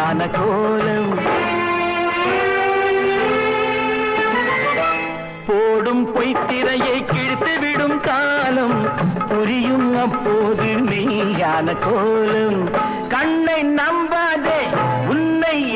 மெய்யான கோலம். போடும் பொய்த்திரையை கிழித்து விடும் காலம் புரியும் அப்போது மெய்யான கோலம். கண்ணை நம்பாதே, உன்னை